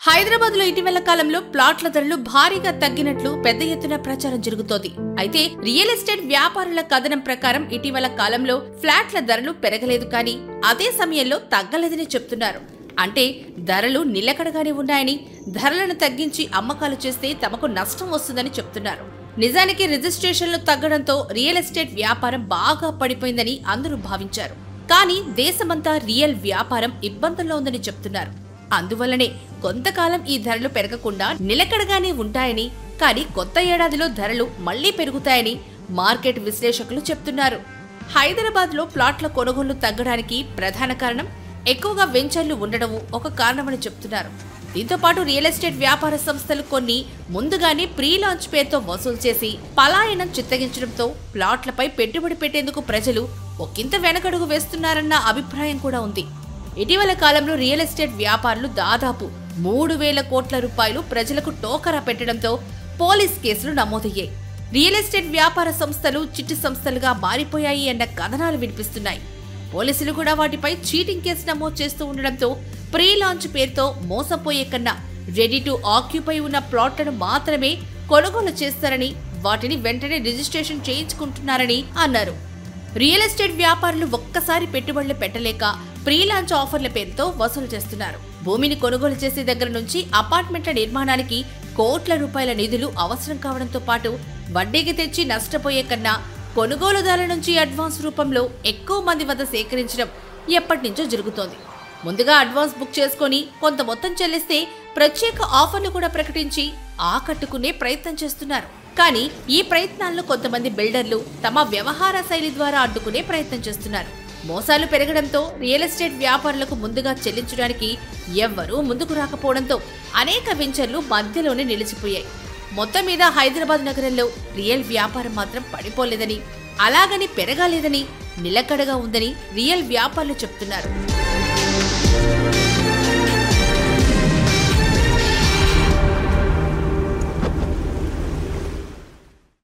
హైదరాబాద్ లో ఇటీవల కాలంలో ప్లాట్ల ధరలు భారీగా తగ్గినట్లు పెద్ద ఎత్తున ప్రచారం జరుగుతోంది. అయితే రియల్ ఎస్టేట్ వ్యాపారుల కథనం ప్రకారం ఇటీవల కాలంలో ఫ్లాట్ల ధరలు పెరగలేదు, కానీ అదే సమయంలో తగ్గలేదని చెప్తున్నారు. అంటే ధరలు నిలకడగానే ఉన్నాయని, ధరలను తగ్గించి అమ్మకాలు చేస్తే తమకు నష్టం వస్తుందని చెప్తున్నారు. నిజానికి రిజిస్ట్రేషన్లు తగ్గడంతో రియల్ ఎస్టేట్ వ్యాపారం బాగా పడిపోయిందని అందరూ భావించారు. కానీ దేశమంతా రియల్ వ్యాపారం ఇబ్బందుల్లో ఉందని చెప్తున్నారు. అందువల్లనే కొంతకాలం ఈ ధరలు పెరగకుండా నిలకడగానే ఉంటాయని, కానీ కొత్త ఏడాదిలో ధరలు మళ్లీ పెరుగుతాయని మార్కెట్ విశ్లేషకులు చెప్తున్నారు. హైదరాబాద్ లో ప్లాట్ల కొనుగోళ్లు తగ్గడానికి ప్రధాన కారణం ఎక్కువగా వెంచర్లు ఉండడం ఒక కారణమని చెప్తున్నారు. దీంతో పాటు రియల్ ఎస్టేట్ వ్యాపార సంస్థలు కొన్ని ముందుగానే ప్రీ లాంచ్ పేరుతో వసూలు చేసి పలాయనం చిత్తగించడంతో ప్లాట్లపై పెట్టుబడి పెట్టేందుకు ప్రజలు ఒకంత వెనకడుగు వేస్తున్నారన్న అభిప్రాయం కూడా ఉంది. ఇటీవల కాలంలో రియల్ ఎస్టేట్ వ్యాపారులు దాదాపు 3,000 కోట్ల రూపాయలు ప్రజలకు టోకరా పెట్టడంతో పోలీస్ కేసులు నమోదయ్యాయి. రియల్ ఎస్టేట్ వ్యాపార సంస్థలు చిట్టి సంస్థలుగా మారిపోయాయి అన్న కథనాలు వినిపిస్తున్నాయి. పోలీసులు కూడా వాటిపై చీటింగ్ కేసు నమోదు చేస్తూ ఉండడంతో ప్రీ లాంచ్ పేరుతో మోసపోయే కన్నా రెడీ టు ఆక్యుపై ఉన్న ప్లాట్లను మాత్రమే కొనుగోలు చేస్తారని, వాటిని వెంటనే రిజిస్ట్రేషన్ చేయించుకుంటున్నారని అన్నారు. రియల్ ఎస్టేట్ వ్యాపారులు ఒక్కసారి పెట్టుబడులు పెట్టలేక ప్రీ లాంచ్ ఆఫర్ల పేరుతో వసూలు చేస్తున్నారు. భూమిని కొనుగోలు చేసే దగ్గర నుంచి అపార్ట్మెంట్ల నిర్మాణానికి కోట్ల రూపాయల నిధులు అవసరం కావడంతో పాటు వడ్డీకి తెచ్చి నష్టపోయే కన్నా కొనుగోలుదారుల నుంచి అడ్వాన్స్ రూపంలో ఎక్కువ మంది వద్ద సేకరించడం ఎప్పటి నుంచో జరుగుతోంది. ముందుగా అడ్వాన్స్ బుక్ చేసుకుని కొంత మొత్తం చెల్లిస్తే ప్రత్యేక ఆఫర్లు కూడా ప్రకటించి ఆకట్టుకునే ప్రయత్నం చేస్తున్నారు. కానీ ఈ ప్రయత్నాలను కొంతమంది బిల్డర్లు తమ వ్యవహార శైలి ద్వారా అడ్డుకునే ప్రయత్నం చేస్తున్నారు. మోసాలు పెరగడంతో రియల్ ఎస్టేట్ వ్యాపారులకు ముందుగా చెల్లించడానికి ఎవ్వరూ ముందుకు రాకపోవడంతో అనేక వెంచర్లు మధ్యలోనే నిలిచిపోయాయి. మొత్తం మీద హైదరాబాద్ నగరంలో రియల్ వ్యాపారం మాత్రం పడిపోలేదని, అలాగని పెరగాలేదని, నిలకడగా ఉందని రియల్ వ్యాపారులు చెప్తున్నారు.